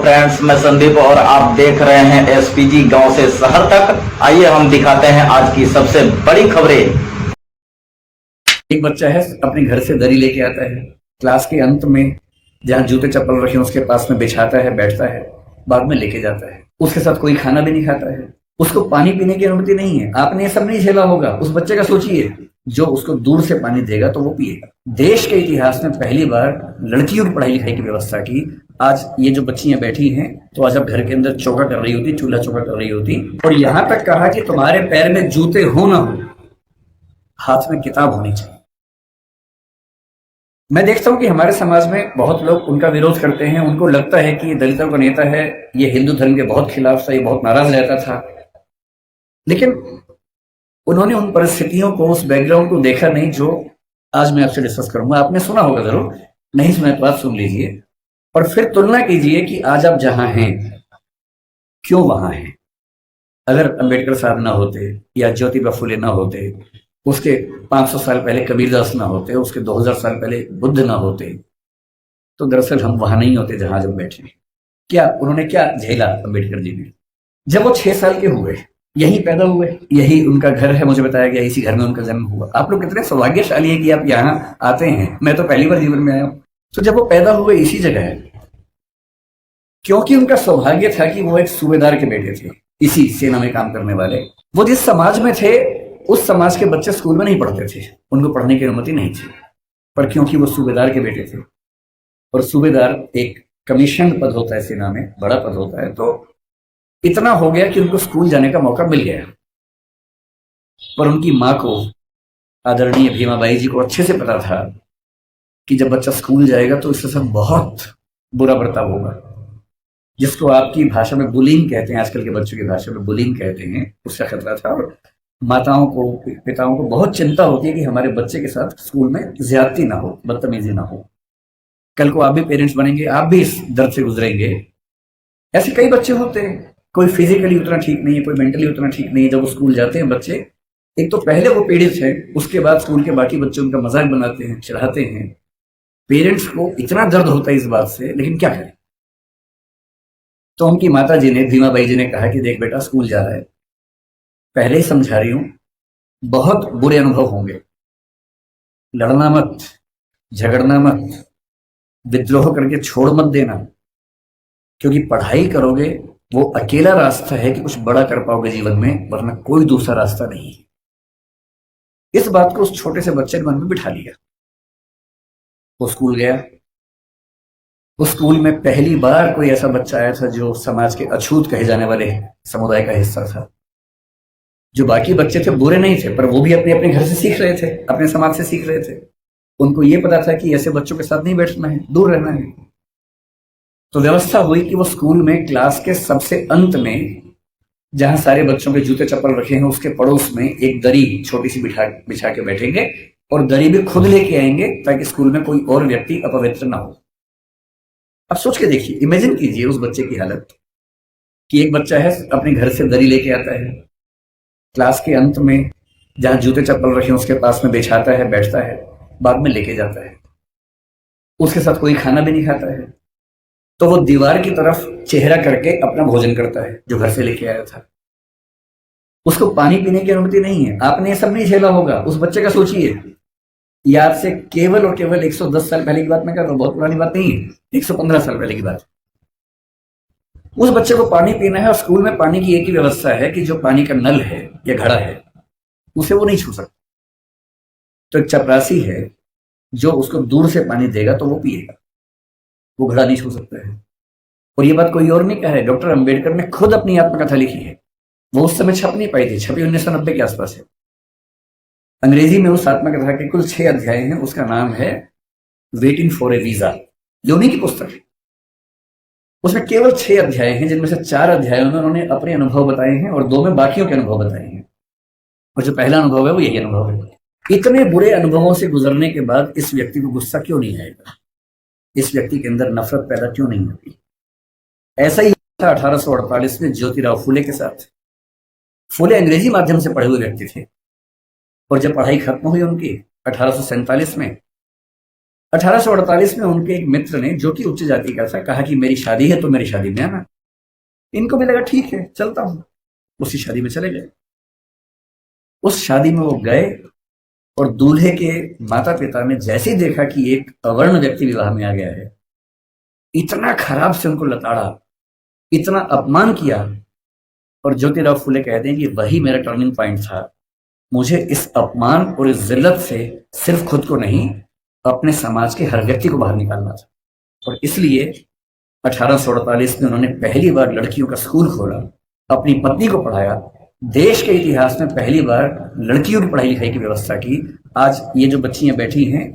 Friends, मैं संदीप और आप देख रहे हैं एसपीजी गांव से शहर तक। आइए हम दिखाते हैं आज की सबसे बड़ी खबरें। एक बच्चा है, अपने घर से दरी लेके आता है, क्लास के अंत में जहाँ जूते चप्पल रखे उसके पास में बिछाता है, बैठता है, बाद में लेके जाता है। उसके साथ कोई खाना भी नहीं खाता है, उसको पानी पीने की अनुमति नहीं है। आपने ये सब नहीं झेला होगा, उस बच्चे का सोचिए। जो उसको दूर से पानी देगा तो वो पिएगा। देश के इतिहास में पहली बार लड़कियों की पढ़ाई लिखाई की व्यवस्था की। आज ये जो बच्चियां बैठी हैं, तो आज अब घर के अंदर चौका कर रही होती, चूल्हा चौका कर रही होती, और यहां तक कहा कि तुम्हारे पैर में जूते हो ना हो, हाथ में किताब होनी चाहिए। मैं देखता हूं कि हमारे समाज में बहुत लोग उनका विरोध करते हैं। उनको लगता है कि ये दलितों का नेता है, ये हिंदू धर्म के बहुत खिलाफ था, ये बहुत नाराज रहता था। लेकिन उन्होंने उन परिस्थितियों को, उस बैकग्राउंड को देखा नहीं जो आज मैं आपसे डिस्कस करूंगा। आपने सुना होगा जरूर, नहीं सुना तो बात सुन लीजिए और फिर तुलना कीजिए कि आज आप जहां हैं क्यों वहां हैं। अगर अंबेडकर साहब ना होते या ज्योतिबा फुले ना होते, उसके 500 साल पहले कबीरदास ना होते, उसके 2000 साल पहले बुद्ध ना होते, तो दरअसल हम वहां नहीं होते जहां जब बैठे। क्या उन्होंने क्या झेला अंबेडकर जी ने? जब वो 6 साल के हुए, यही पैदा हुए, यही उनका घर है, मुझे बताया गया इसी घर में उनका जन्म हुआ। आप लोग कितने सौभाग्यशाली है कि आप यहाँ आते हैं। मैं तो पहली बार जीवन में आया हूं। तो जब वो पैदा हुए इसी जगह है, क्योंकि उनका सौभाग्य था कि वो एक सूबेदार के बेटे थे, इसी सेना में काम करने वाले। वो जिस समाज में थे, उस समाज के बच्चे स्कूल में नहीं पढ़ते थे, उनको पढ़ने की अनुमति नहीं थी। पर क्योंकि वो सूबेदार के बेटे थे, और सूबेदार एक कमीशन पद होता है सेना में, बड़ा पद होता है, तो इतना हो गया कि उनको स्कूल जाने का मौका मिल गया। पर उनकी माँ को, आदरणीय भीमाबाई जी को अच्छे से पता था कि जब बच्चा स्कूल जाएगा तो इसके साथ बहुत बुरा बर्ताव होगा, जिसको आपकी भाषा में बुलिंग कहते हैं, आजकल के बच्चों की भाषा में बुलिंग कहते हैं, उसका खतरा था। और माताओं को, पिताओं को बहुत चिंता होती है कि हमारे बच्चे के साथ स्कूल में ज्यादती ना हो, बदतमीजी ना हो। कल को आप भी पेरेंट्स बनेंगे, आप भी इस दर्द से गुजरेंगे। ऐसे कई बच्चे होते हैं, कोई फिजिकली उतना ठीक नहीं है, कोई मेंटली उतना ठीक नहीं है। जब वो स्कूल जाते हैं बच्चे, एक तो पहले वो पीड़ित है, उसके बाद स्कूल के बाकी बच्चे उनका मजाक बनाते हैं, चिढ़ाते हैं। पेरेंट्स को इतना दर्द होता है इस बात से, लेकिन क्या करें। तो उनकी माता जी ने, भीमाबाई जी ने कहा कि देख बेटा, स्कूल जा रहा है, पहले ही समझा रही हूं, बहुत बुरे अनुभव होंगे, लड़ना मत, झगड़ना मत, विद्रोह करके छोड़ मत देना, क्योंकि पढ़ाई करोगे वो अकेला रास्ता है कि कुछ बड़ा कर पाओगे जीवन में, वरना कोई दूसरा रास्ता नहीं है। इस बात को उस छोटे से बच्चे ने मन में बिठा लिया। वो स्कूल गया। उस स्कूल में पहली बार कोई ऐसा बच्चा आया था जो समाज के अछूत कहे जाने वाले समुदाय का हिस्सा था। जो बाकी बच्चे थे बुरे नहीं थे, पर वो भी अपने अपने घर से सीख रहे थे, अपने समाज से सीख रहे थे। उनको ये पता था कि ऐसे बच्चों के साथ नहीं बैठना है, दूर रहना है। तो व्यवस्था हुई कि वो स्कूल में क्लास के सबसे अंत में, जहां सारे बच्चों के जूते चप्पल रखे हैं, उसके पड़ोस में एक दरी छोटी सी बिछा के बैठेंगे, और दरी भी खुद लेके आएंगे ताकि स्कूल में कोई और व्यक्ति अपवित्र ना हो। अब सोच के देखिए, इमेजिन कीजिए उस बच्चे की हालत कि एक बच्चा है, अपने घर से दरी लेके आता है, क्लास के अंत में जहां जूते चप्पल रखे उसके पास में बिछाता है, बैठता है, बाद में लेके जाता है। उसके साथ कोई खाना भी नहीं खाता है, तो वो दीवार की तरफ चेहरा करके अपना भोजन करता है जो घर से लेके आया था। उसको पानी पीने की अनुमति नहीं है। आपने ये सब नहीं झेला होगा, उस बच्चे का सोचिए। ये आपसे केवल और केवल 110 साल पहले की बात मैं कर रहा हूं, बहुत पुरानी बात नहीं है, 115 साल पहले की बात। उस बच्चे को पानी पीना है, और स्कूल में पानी की एक ही व्यवस्था है कि जो पानी का नल है या घड़ा है, उसे वो नहीं छू सकता। तो एक चपरासी है जो उसको दूर से पानी देगा तो वो पिएगा, वो घड़ा नहीं छू सकता है। और ये बात कोई और नहीं कहा है, डॉक्टर अंबेडकर ने खुद अपनी आत्मकथा लिखी है। वो उस समय छप नहीं पाई थी, छपी 1990 के आसपास है। अंग्रेजी में उस आत्मकथा के कुल 6 अध्याय हैं। उसका नाम है वेटिंग फॉर ए वीजा, ये उन्हीं की पुस्तक है। उसमें केवल 6 अध्याय हैं, जिनमें से 4 अध्यायों में उन्होंने अपने अनुभव बताए हैं और 2 में बाकियों के अनुभव बताए हैं। और जो पहला अनुभव है वो यही अनुभव है। इतने बुरे अनुभवों से गुजरने के बाद इस व्यक्ति को गुस्सा क्यों नहीं आएगा? इस व्यक्ति के अंदर नफरत पैदा क्यों नहीं होती? ऐसा ही था 1848 में ज्योतिराव फुले के साथ। फुले अंग्रेजी माध्यम से पढ़े हुए व्यक्ति थे, और जब पढ़ाई खत्म हुई उनकी 1847 में, 1848 में उनके एक मित्र ने, जो कि उच्च जाति का था, कहा कि मेरी शादी है तो मेरी शादी में आना। इनको भी लगा ठीक है चलता हूं, उसी शादी में चले गए। उस शादी में वो गए और दूल्हे के माता पिता ने जैसे ही देखा कि एक अवर्ण व्यक्ति विवाह में आ गया है, इतना खराब से उनको लताड़ा, इतना अपमान किया। और ज्योतिराव फुले कहते हैं कि वही मेरा टर्निंग पॉइंट था। मुझे इस अपमान और इस जिल्लत से सिर्फ खुद को नहीं, अपने समाज के हर व्यक्ति को बाहर निकालना था। और इसलिए 1848 में उन्होंने पहली बार लड़कियों का स्कूल खोला, अपनी पत्नी को पढ़ाया, देश के इतिहास में पहली बार लड़कियों की पढ़ाई लिखाई की व्यवस्था की। आज ये जो बच्चियां बैठी हैं,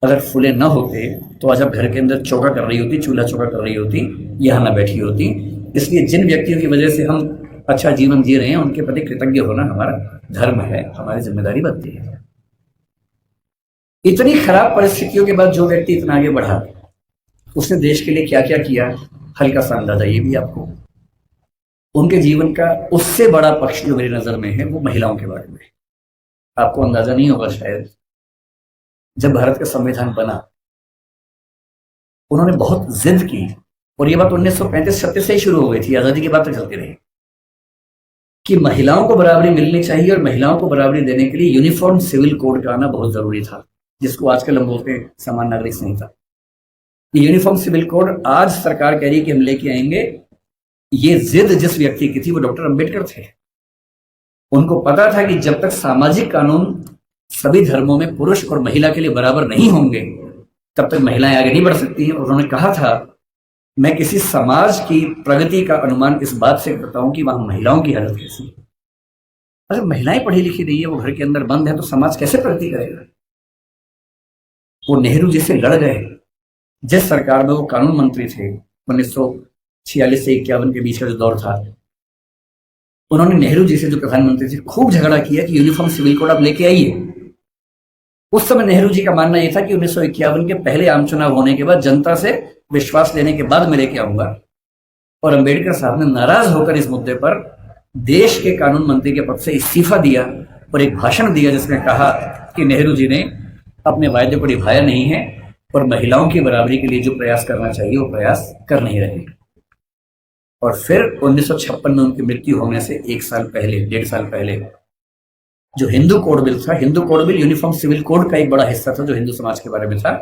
अगर फुले न होते तो आज आप घर के अंदर चौका कर रही होती, चूल्हा चौका कर रही होती, यहाँ ना बैठी होती। इसलिए जिन व्यक्तियों की वजह से हम अच्छा जीवन जी रहे हैं, उनके प्रति कृतज्ञ होना हमारा धर्म है, हमारी जिम्मेदारी बनती है। इतनी खराब परिस्थितियों के बाद जो व्यक्ति इतना आगे बढ़ा, उसने देश के लिए क्या क्या किया, हल्का सा अंदाजा ये भी आपको। उनके जीवन का उससे बड़ा पक्ष जो मेरी नजर में है वो महिलाओं के बारे में। आपको अंदाजा नहीं होगा शायद, जब भारत का संविधान बना उन्होंने बहुत जिद की, और ये बात 1935-36 से ही शुरू हो गई थी, आजादी की बात तक चलती रही, कि महिलाओं को बराबरी मिलनी चाहिए और महिलाओं को बराबरी देने के लिए यूनिफॉर्म सिविल कोड का आना बहुत जरूरी था, जिसको आजकल हम बोलते हैं समान नागरिक संहिता। यूनिफॉर्म सिविल कोड आज सरकार कह रही है कि हम लेके आएंगे। ये जिद जिस व्यक्ति की थी वो डॉक्टर अंबेडकर थे। उनको पता था कि जब तक सामाजिक कानून सभी धर्मों में पुरुष और महिला के लिए बराबर नहीं होंगे, तब तक महिलाएं आगे नहीं बढ़ सकती हैं। और उन्होंने कहा था, मैं किसी समाज की प्रगति का अनुमान इस बात से करता हूं कि वहां महिलाओं की हालत कैसी। अगर महिलाएं पढ़ी लिखी नहीं है, वो घर के अंदर बंद है, तो समाज कैसे प्रगति करेगा। वो नेहरू जी से लड़ गए। जिस सरकार में वो कानून मंत्री थे, 1946 से 51 के बीच का जो दौर था, उन्होंने नेहरू जी से, जो प्रधानमंत्री थे, खूब झगड़ा किया कि यूनिफॉर्म सिविल कोड आप लेके आइए। उस समय नेहरू जी का मानना यह था कि 1951 के पहले आम चुनाव होने के बाद, जनता से विश्वास लेने के बाद मैं लेके आऊंगा। और अंबेडकर साहब ने नाराज होकर इस मुद्दे पर देश के कानून मंत्री के पद से इस्तीफा दिया और एक भाषण दिया जिसमें कहा कि नेहरू जी ने अपने वायदे को निभाया नहीं है और महिलाओं की बराबरी के लिए जो प्रयास करना चाहिए वो प्रयास कर नहीं रहे। और फिर 1956 में उनकी मृत्यु होने से 1 साल पहले, 1.5 साल पहले, जो हिंदू कोड बिल था, Hindu code bill uniform civil code का एक बड़ा हिस्सा था जो हिंदू समाज के बारे में था,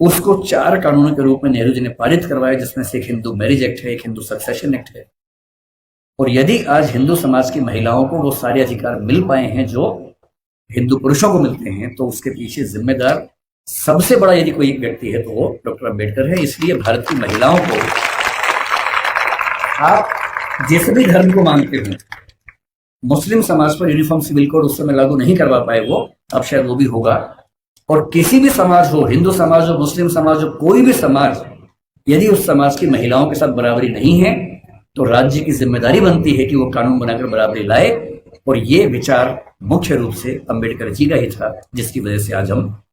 उसको 4 कानूनों के रूप में नेहरू जी ने पारित करवाया, जिसमें से एक हिंदू मैरिज एक्ट है, एक हिंदू सक्सेशन एक्ट है। और यदि आज हिंदू समाज की महिलाओं को वो सारे अधिकार मिल पाए हैं जो हिंदू पुरुषों को मिलते हैं, तो उसके पीछे जिम्मेदार सबसे बड़ा यदि कोई एक व्यक्ति है तो वो डॉक्टर अंबेडकर है। इसलिए भारत की महिलाओं को, आप जिस भी धर्म को मानते हो, मुस्लिम समाज पर यूनिफॉर्म सिविल कोड उस समय लागू नहीं करवा पाए वो, अब शायद वो भी होगा। और किसी भी समाज हो, हिंदू समाज हो, मुस्लिम समाज हो, कोई भी समाज, यदि उस समाज की महिलाओं के साथ बराबरी नहीं है तो राज्य की जिम्मेदारी बनती है कि वो कानून बनाकर बराबरी लाए। और ये विचार मुख्य रूप से अंबेडकर जी का ही था, जिसकी वजह से आज हम